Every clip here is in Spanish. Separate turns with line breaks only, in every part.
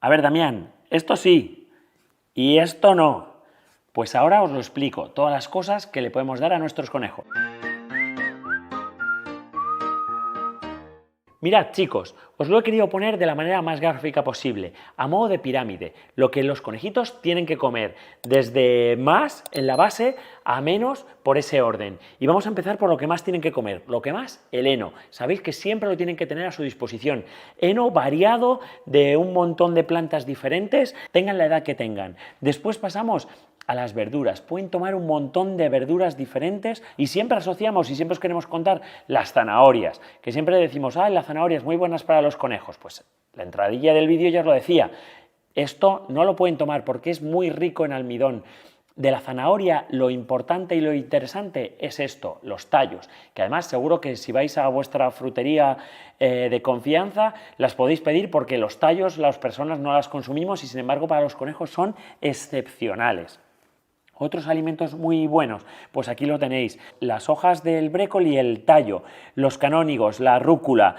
A ver, Damián, esto sí y esto no. Pues ahora os lo explico, todas las cosas que le podemos dar a nuestros conejos. Mirad, chicos, os lo he querido poner de la manera más gráfica posible, a modo de pirámide, lo que los conejitos tienen que comer, desde más en la base a menos por ese orden. Y vamos a empezar por lo que más tienen que comer. Lo que más, el heno. Sabéis que siempre lo tienen que tener a su disposición. Heno variado de un montón de plantas diferentes, tengan la edad que tengan. Después pasamos a las verduras. Pueden tomar un montón de verduras diferentes y siempre asociamos y siempre os queremos contar las zanahorias, que siempre decimos, la zanahoria es muy buena para los conejos. Pues la entradilla del vídeo ya os lo decía, esto no lo pueden tomar porque es muy rico en almidón. De la zanahoria lo importante y lo interesante es esto, los tallos, que además seguro que si vais a vuestra frutería de confianza las podéis pedir porque los tallos las personas no las consumimos y sin embargo para los conejos son excepcionales. Otros alimentos muy buenos, pues aquí lo tenéis, las hojas del brócoli y el tallo, los canónigos, la rúcula,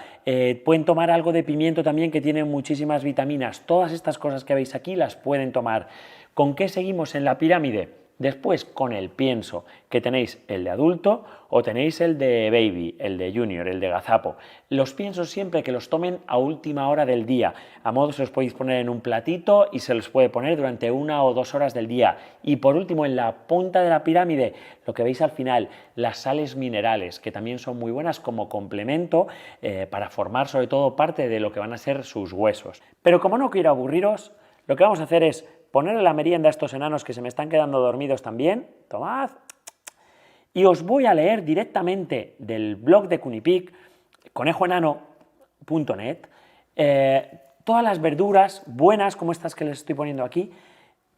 pueden tomar algo de pimiento también que tiene muchísimas vitaminas, todas estas cosas que veis aquí las pueden tomar. ¿Con qué seguimos en la pirámide? Después con el pienso, que tenéis el de adulto o tenéis el de baby, el de junior, el de gazapo. Los piensos siempre que los tomen a última hora del día, a modo se los podéis poner en un platito y se los puede poner durante 1 o 2 horas del día. Y por último, en la punta de la pirámide, lo que veis al final, las sales minerales, que también son muy buenas como complemento para formar sobre todo parte de lo que van a ser sus huesos. Pero como no quiero aburriros, lo que vamos a hacer es ponerle la merienda a estos enanos que se me están quedando dormidos también, tomad, y os voy a leer directamente del blog de Cunipic, conejoenano.net, todas las verduras buenas como estas que les estoy poniendo aquí,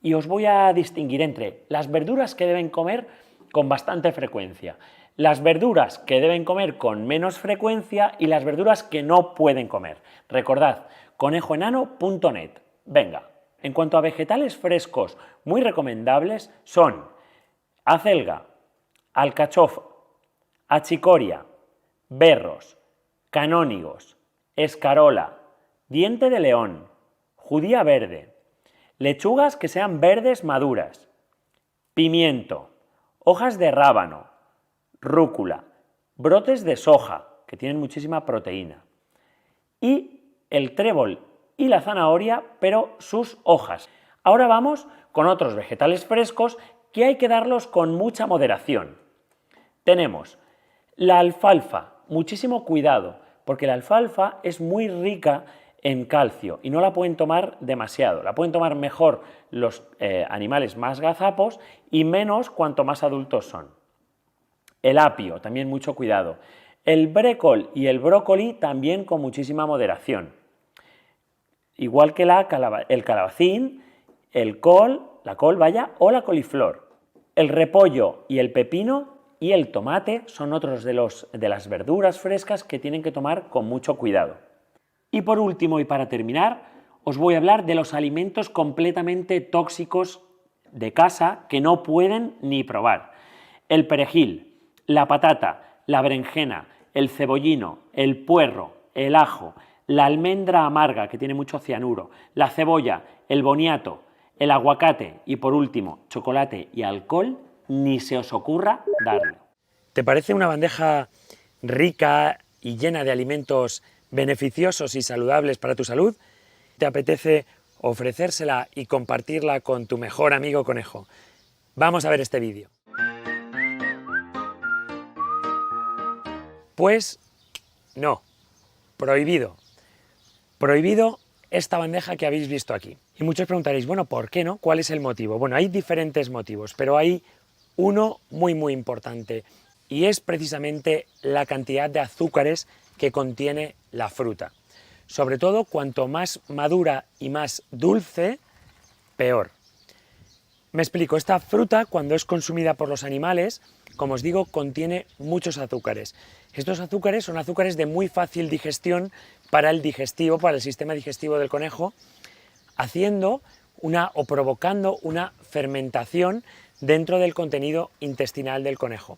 y os voy a distinguir entre las verduras que deben comer con bastante frecuencia, las verduras que deben comer con menos frecuencia y las verduras que no pueden comer. Recordad, conejoenano.net. Venga. En cuanto a vegetales frescos, muy recomendables son acelga, alcachofa, achicoria, berros, canónigos, escarola, diente de león, judía verde, lechugas que sean verdes maduras, pimiento, hojas de rábano, rúcula, brotes de soja, que tienen muchísima proteína, y el trébol y la zanahoria, pero sus hojas. Ahora vamos con otros vegetales frescos que hay que darlos con mucha moderación. Tenemos la alfalfa, muchísimo cuidado, porque la alfalfa es muy rica en calcio y no la pueden tomar demasiado, la pueden tomar mejor los animales más gazapos y menos cuanto más adultos son. El apio, también mucho cuidado. El brécol y el brócoli también con muchísima moderación. Igual que el calabacín, la col o la coliflor. El repollo y el pepino y el tomate son otros de las verduras frescas que tienen que tomar con mucho cuidado. Y por último y para terminar, os voy a hablar de los alimentos completamente tóxicos de casa que no pueden ni probar. El perejil, la patata, la berenjena, el cebollino, el puerro, el ajo, la almendra amarga, que tiene mucho cianuro, la cebolla, el boniato, el aguacate y por último, chocolate y alcohol, ni se os ocurra darlo. ¿Te parece una bandeja rica y llena de alimentos beneficiosos y saludables para tu salud? ¿Te apetece ofrecérsela y compartirla con tu mejor amigo conejo? Vamos a ver este vídeo. Pues no, prohibido. Prohibido esta bandeja que habéis visto aquí. Y muchos preguntaréis, bueno, ¿por qué no? ¿Cuál es el motivo? Bueno, hay diferentes motivos, pero hay uno muy importante y es precisamente la cantidad de azúcares que contiene la fruta. Sobre todo, cuanto más madura y más dulce, peor. Me explico, esta fruta cuando es consumida por los animales, como os digo, contiene muchos azúcares. Estos azúcares son azúcares de muy fácil digestión para el digestivo, para el sistema digestivo del conejo, haciendo o provocando una fermentación dentro del contenido intestinal del conejo.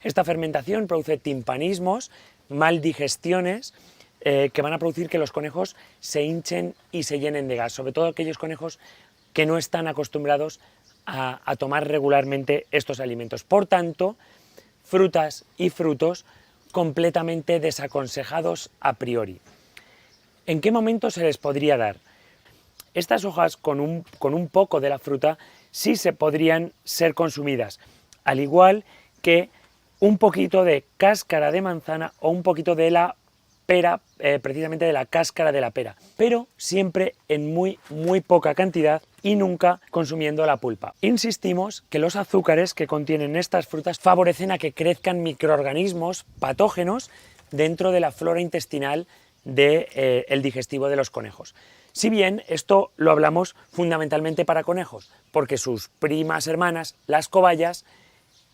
Esta fermentación produce timpanismos, maldigestiones, que van a producir que los conejos se hinchen y se llenen de gas, sobre todo aquellos conejos que no están acostumbrados a tomar regularmente estos alimentos. Por tanto, frutas y frutos completamente desaconsejados a priori. ¿En qué momento se les podría dar? Estas hojas con un poco de la fruta sí se podrían ser consumidas, al igual que un poquito de cáscara de manzana o un poquito de la pera, precisamente de la cáscara de la pera, pero siempre en muy poca cantidad y nunca consumiendo la pulpa. Insistimos que los azúcares que contienen estas frutas favorecen a que crezcan microorganismos patógenos dentro de la flora intestinal del digestivo de los conejos. Si bien esto lo hablamos fundamentalmente para conejos, porque sus primas hermanas, las cobayas,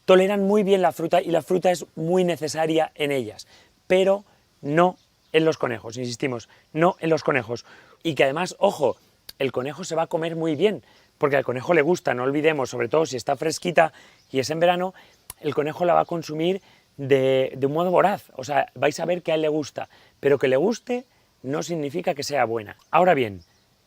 toleran muy bien la fruta y la fruta es muy necesaria en ellas, pero no en los conejos, insistimos, no en los conejos. Y que además, ojo, el conejo se va a comer muy bien, porque al conejo le gusta, no olvidemos, sobre todo si está fresquita y es en verano, el conejo la va a consumir de un modo voraz, o sea, vais a ver que a él le gusta, pero que le guste no significa que sea buena. Ahora bien,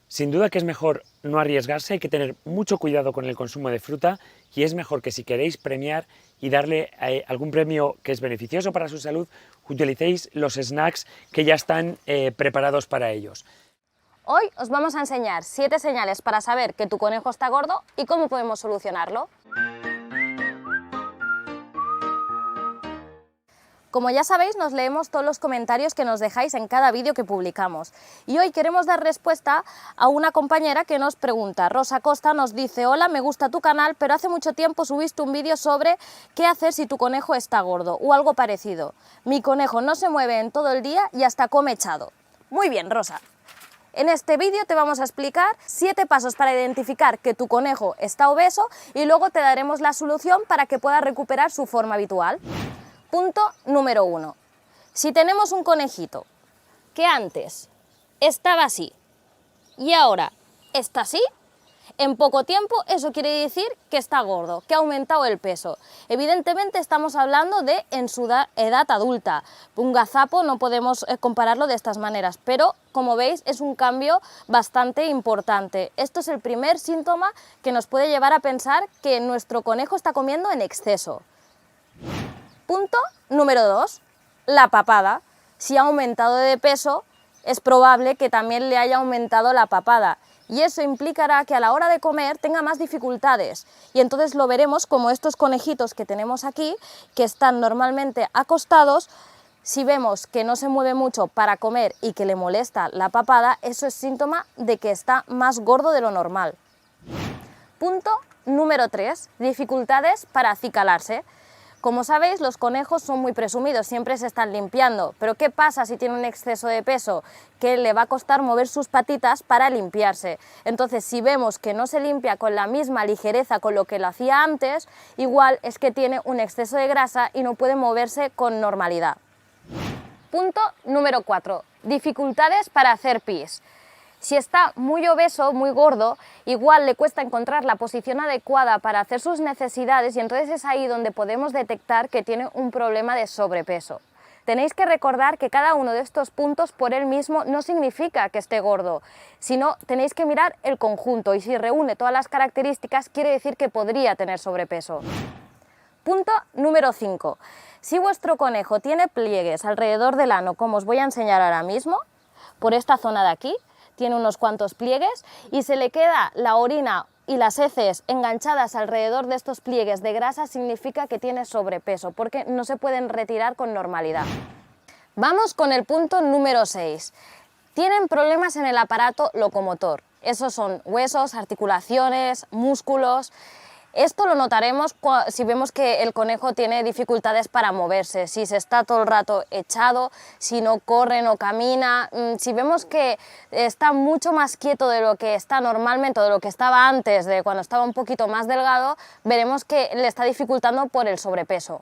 sin duda que es mejor no arriesgarse, hay que tener mucho cuidado con el consumo de fruta y es mejor que si queréis premiar y darle algún premio que es beneficioso para su salud, utilicéis los snacks que ya están preparados para ellos.
Hoy os vamos a enseñar 7 señales para saber que tu conejo está gordo y cómo podemos solucionarlo. Como ya sabéis, nos leemos todos los comentarios que nos dejáis en cada vídeo que publicamos. Y hoy queremos dar respuesta a una compañera que nos pregunta. Rosa Costa nos dice: hola, me gusta tu canal, pero hace mucho tiempo subiste un vídeo sobre qué hacer si tu conejo está gordo o algo parecido. Mi conejo no se mueve en todo el día y hasta come echado. Muy bien, Rosa. En este vídeo te vamos a explicar 7 pasos para identificar que tu conejo está obeso y luego te daremos la solución para que pueda recuperar su forma habitual. Punto número 1. Si tenemos un conejito que antes estaba así y ahora está así, en poco tiempo eso quiere decir que está gordo, que ha aumentado el peso. Evidentemente estamos hablando de en su edad adulta. Un gazapo no podemos compararlo de estas maneras, pero como veis es un cambio bastante importante. Esto es el primer síntoma que nos puede llevar a pensar que nuestro conejo está comiendo en exceso. Punto número 2, la papada. Si ha aumentado de peso, es probable que también le haya aumentado la papada y eso implicará que a la hora de comer tenga más dificultades y entonces lo veremos como estos conejitos que tenemos aquí, que están normalmente acostados. Si vemos que no se mueve mucho para comer y que le molesta la papada, eso es síntoma de que está más gordo de lo normal. Punto número 3, dificultades para acicalarse. Como sabéis, los conejos son muy presumidos, siempre se están limpiando, pero ¿qué pasa si tiene un exceso de peso? Que le va a costar mover sus patitas para limpiarse. Entonces, si vemos que no se limpia con la misma ligereza con lo que lo hacía antes, igual es que tiene un exceso de grasa y no puede moverse con normalidad. Punto número 4, dificultades para hacer pis. Si está muy obeso, muy gordo, igual le cuesta encontrar la posición adecuada para hacer sus necesidades y entonces es ahí donde podemos detectar que tiene un problema de sobrepeso. Tenéis que recordar que cada uno de estos puntos por él mismo no significa que esté gordo, sino tenéis que mirar el conjunto y si reúne todas las características quiere decir que podría tener sobrepeso. Punto número 5. Si vuestro conejo tiene pliegues alrededor del ano, como os voy a enseñar ahora mismo, por esta zona de aquí, tiene unos cuantos pliegues y se le queda la orina y las heces enganchadas alrededor de estos pliegues de grasa, significa que tiene sobrepeso, porque no se pueden retirar con normalidad. Vamos con el punto número 6. Tienen problemas en el aparato locomotor. Esos son huesos, articulaciones, músculos. Esto lo notaremos si vemos que el conejo tiene dificultades para moverse, si se está todo el rato echado, si no corre, no camina, si vemos que está mucho más quieto de lo que está normalmente o de lo que estaba antes, de cuando estaba un poquito más delgado, veremos que le está dificultando por el sobrepeso.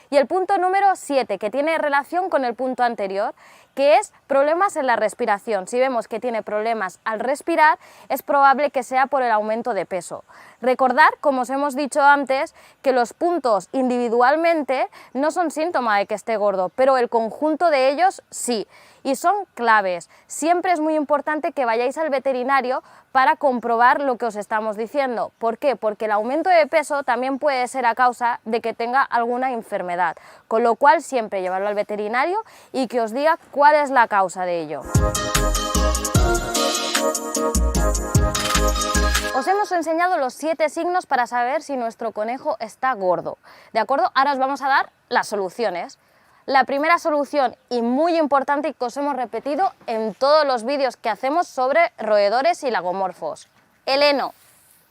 Y el punto número 7, que tiene relación con el punto anterior, que es problemas en la respiración. Si vemos que tiene problemas al respirar, es probable que sea por el aumento de peso. Recordar, como os hemos dicho antes, que los puntos individualmente no son síntoma de que esté gordo, pero el conjunto de ellos sí, y son claves. Siempre es muy importante que vayáis al veterinario para comprobar lo que os estamos diciendo. ¿Por qué? Porque el aumento de peso también puede ser a causa de que tenga alguna enfermedad, con lo cual siempre llevarlo al veterinario y que os diga cuál es la causa de ello. Os hemos enseñado los 7 signos para saber si nuestro conejo está gordo, ¿de acuerdo? Ahora os vamos a dar las soluciones. La primera solución, y muy importante, y que os hemos repetido en todos los vídeos que hacemos sobre roedores y lagomorfos, el heno.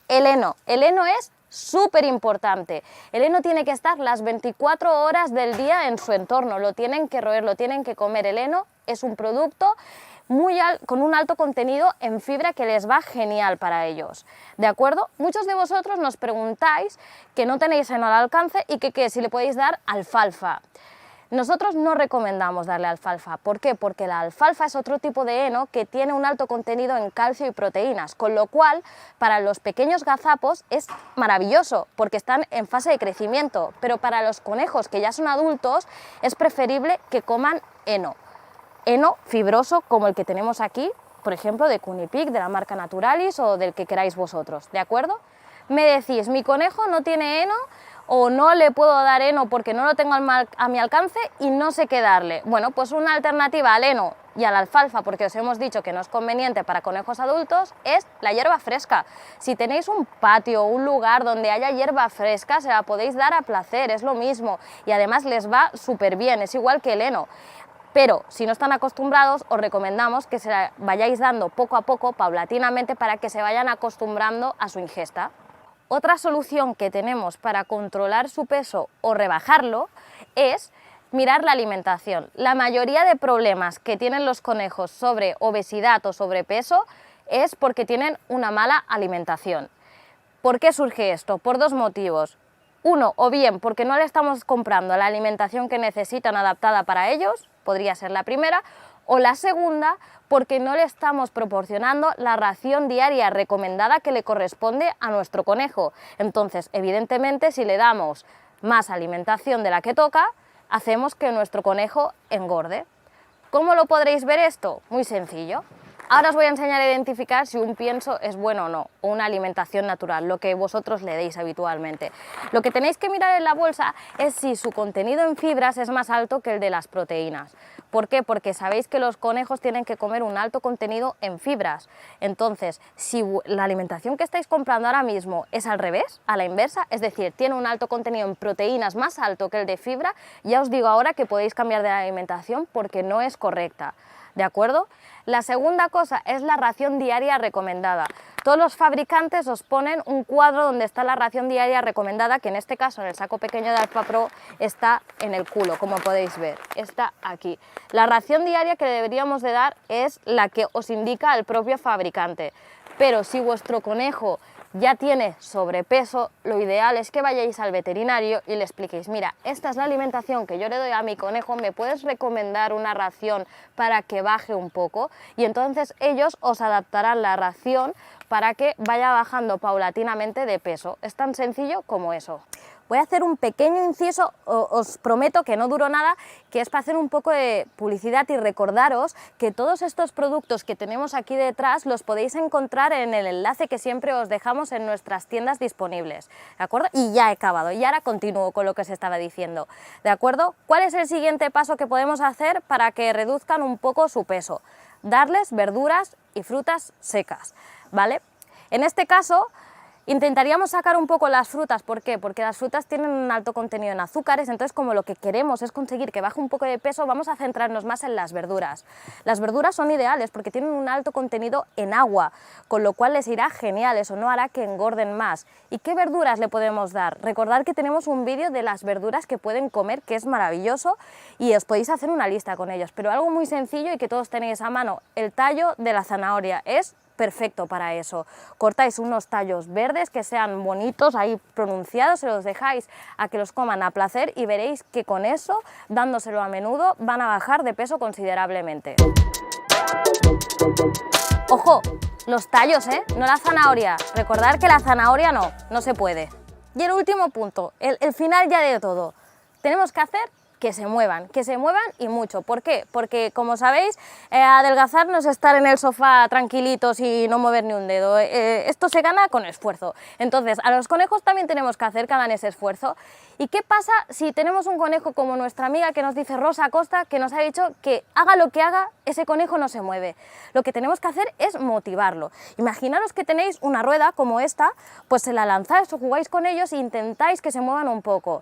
El heno es súper importante. El heno tiene que estar las 24 horas del día en su entorno, lo tienen que roer, lo tienen que comer. El heno es un producto con un alto contenido en fibra que les va genial para ellos, ¿de acuerdo? Muchos de vosotros nos preguntáis que no tenéis heno al alcance y que si le podéis dar alfalfa. Nosotros no recomendamos darle alfalfa. ¿Por qué? Porque la alfalfa es otro tipo de heno que tiene un alto contenido en calcio y proteínas, con lo cual para los pequeños gazapos es maravilloso porque están en fase de crecimiento, pero para los conejos que ya son adultos es preferible que coman heno. Heno fibroso como el que tenemos aquí, por ejemplo de Cunipic, de la marca Naturalis o del que queráis vosotros, ¿de acuerdo? Me decís, mi conejo no tiene heno o no le puedo dar heno porque no lo tengo a mi alcance y no sé qué darle. Bueno, pues una alternativa al heno y a la alfalfa, porque os hemos dicho que no es conveniente para conejos adultos, es la hierba fresca. Si tenéis un patio o un lugar donde haya hierba fresca, se la podéis dar a placer, es lo mismo, y además les va súper bien, es igual que el heno. Pero si no están acostumbrados, os recomendamos que se la vayáis dando poco a poco, paulatinamente, para que se vayan acostumbrando a su ingesta. Otra solución que tenemos para controlar su peso o rebajarlo es mirar la alimentación. La mayoría de problemas que tienen los conejos sobre obesidad o sobrepeso es porque tienen una mala alimentación. ¿Por qué surge esto? Por 2 motivos. Uno, o bien porque no le estamos comprando la alimentación que necesitan adaptada para ellos, podría ser la primera, o la segunda, porque no le estamos proporcionando la ración diaria recomendada que le corresponde a nuestro conejo. Entonces, evidentemente, si le damos más alimentación de la que toca, hacemos que nuestro conejo engorde. ¿Cómo lo podréis ver esto? Muy sencillo. Ahora os voy a enseñar a identificar si un pienso es bueno o no, o una alimentación natural, lo que vosotros le deis habitualmente. Lo que tenéis que mirar en la bolsa es si su contenido en fibras es más alto que el de las proteínas. ¿Por qué? Porque sabéis que los conejos tienen que comer un alto contenido en fibras. Entonces, si la alimentación que estáis comprando ahora mismo es al revés, a la inversa, es decir, tiene un alto contenido en proteínas más alto que el de fibra, ya os digo ahora que podéis cambiar de alimentación porque no es correcta. ¿De acuerdo? La segunda cosa es la ración diaria recomendada. Todos los fabricantes os ponen un cuadro donde está la ración diaria recomendada, que en este caso en el saco pequeño de Alpha Pro está en el culo, como podéis ver, está aquí. La ración diaria que deberíamos de dar es la que os indica el propio fabricante, pero si vuestro conejo ya tiene sobrepeso, lo ideal es que vayáis al veterinario y le expliquéis, mira, esta es la alimentación que yo le doy a mi conejo, ¿me puedes recomendar una ración para que baje un poco? Y entonces ellos os adaptarán la ración para que vaya bajando paulatinamente de peso. Es tan sencillo como eso. Voy a hacer un pequeño inciso, os prometo que no duró nada, que es para hacer un poco de publicidad y recordaros que todos estos productos que tenemos aquí detrás los podéis encontrar en el enlace que siempre os dejamos en nuestras tiendas disponibles, ¿de acuerdo? Y ya he acabado, y ahora continúo con lo que os estaba diciendo, ¿de acuerdo? ¿Cuál es el siguiente paso que podemos hacer para que reduzcan un poco su peso? Darles verduras y frutas secas, ¿vale? En este caso, intentaríamos sacar un poco las frutas. ¿Por qué? Porque las frutas tienen un alto contenido en azúcares, entonces como lo que queremos es conseguir que baje un poco de peso, vamos a centrarnos más en las verduras. Las verduras son ideales porque tienen un alto contenido en agua, con lo cual les irá genial, eso no hará que engorden más. ¿Y qué verduras le podemos dar? Recordad que tenemos un vídeo de las verduras que pueden comer, que es maravilloso, y os podéis hacer una lista con ellos, pero algo muy sencillo y que todos tenéis a mano, el tallo de la zanahoria es perfecto para eso. Cortáis unos tallos verdes que sean bonitos, ahí pronunciados, se los dejáis a que los coman a placer y veréis que con eso, dándoselo a menudo, van a bajar de peso considerablemente. ¡Ojo! Los tallos, no la zanahoria. Recordad que la zanahoria no se puede. Y el último punto, el final ya de todo. Tenemos que hacer que se muevan y mucho. ¿Por qué? Porque, como sabéis, adelgazar no es estar en el sofá tranquilitos y no mover ni un dedo. Esto se gana con esfuerzo. Entonces, a los conejos también tenemos que hacer que hagan ese esfuerzo. ¿Y qué pasa si tenemos un conejo como nuestra amiga que nos dice Rosa Costa, que nos ha dicho que haga lo que haga, ese conejo no se mueve? Lo que tenemos que hacer es motivarlo. Imaginaros que tenéis una rueda como esta, pues se la lanzáis o jugáis con ellos e intentáis que se muevan un poco.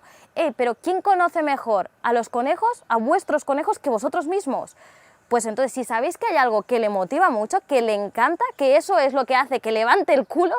Pero ¿quién conoce mejor a los conejos, a vuestros conejos, que vosotros mismos? Pues entonces, si sabéis que hay algo que le motiva mucho, que le encanta, que eso es lo que hace que levante el culo,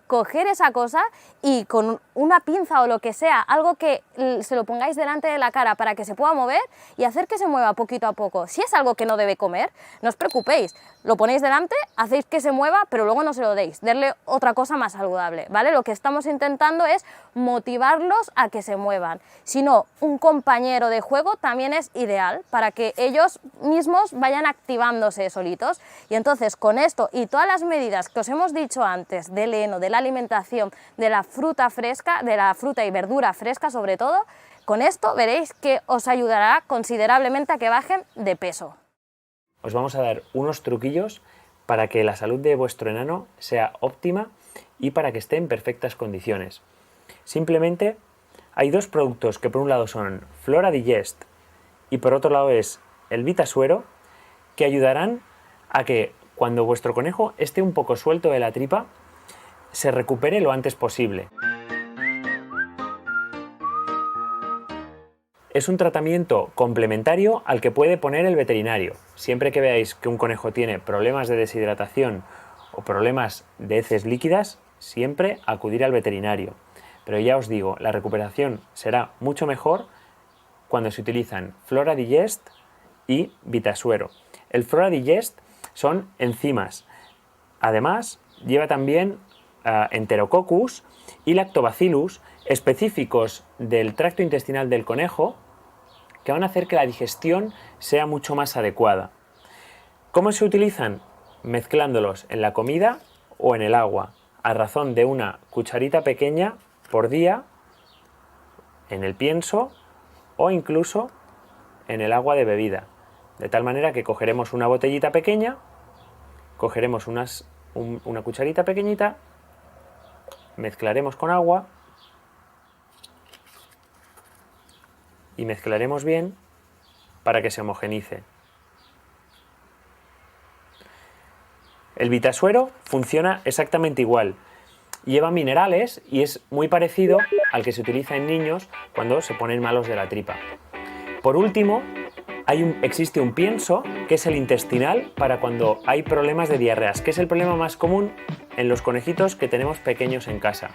coger esa cosa y con una pinza o lo que sea, algo que se lo pongáis delante de la cara para que se pueda mover y hacer que se mueva poquito a poco. Si es algo que no debe comer, no os preocupéis, lo ponéis delante, hacéis que se mueva, pero luego no se lo deis, darle otra cosa más saludable, ¿vale? Lo que estamos intentando es motivarlos a que se muevan. Si no, un compañero de juego también es ideal para que ellos mismos vayan activándose solitos. Y entonces, con esto y todas las medidas que os hemos dicho antes del heno, de la alimentación, de la fruta fresca, de la fruta y verdura fresca sobre todo, con esto veréis que os ayudará considerablemente a que bajen de peso.
Os vamos a dar unos truquillos para que la salud de vuestro enano sea óptima y para que esté en perfectas condiciones. Simplemente hay dos productos que por un lado son Flora Digest y por otro lado es el Vitasuero, que ayudarán a que cuando vuestro conejo esté un poco suelto de la tripa, se recupere lo antes posible. Es un tratamiento complementario al que puede poner el veterinario. Siempre que veáis que un conejo tiene problemas de deshidratación o problemas de heces líquidas, siempre acudir al veterinario. Pero ya os digo, la recuperación será mucho mejor cuando se utilizan Flora Digest y Vitasuero. El Flora Digest son enzimas. Además, lleva también Enterococcus y Lactobacillus específicos del tracto intestinal del conejo que van a hacer que la digestión sea mucho más adecuada. ¿Cómo se utilizan? Mezclándolos en la comida o en el agua, a razón de una cucharita pequeña por día en el pienso o incluso en el agua de bebida. De tal manera que cogeremos una botellita pequeña, cogeremos una cucharita pequeñita, mezclaremos con agua y mezclaremos bien para que se homogenice. El Vitasuero funciona exactamente igual. Lleva minerales y es muy parecido al que se utiliza en niños cuando se ponen malos de la tripa. Por último, existe un pienso que es el intestinal para cuando hay problemas de diarreas, que es el problema más común en los conejitos que tenemos pequeños en casa.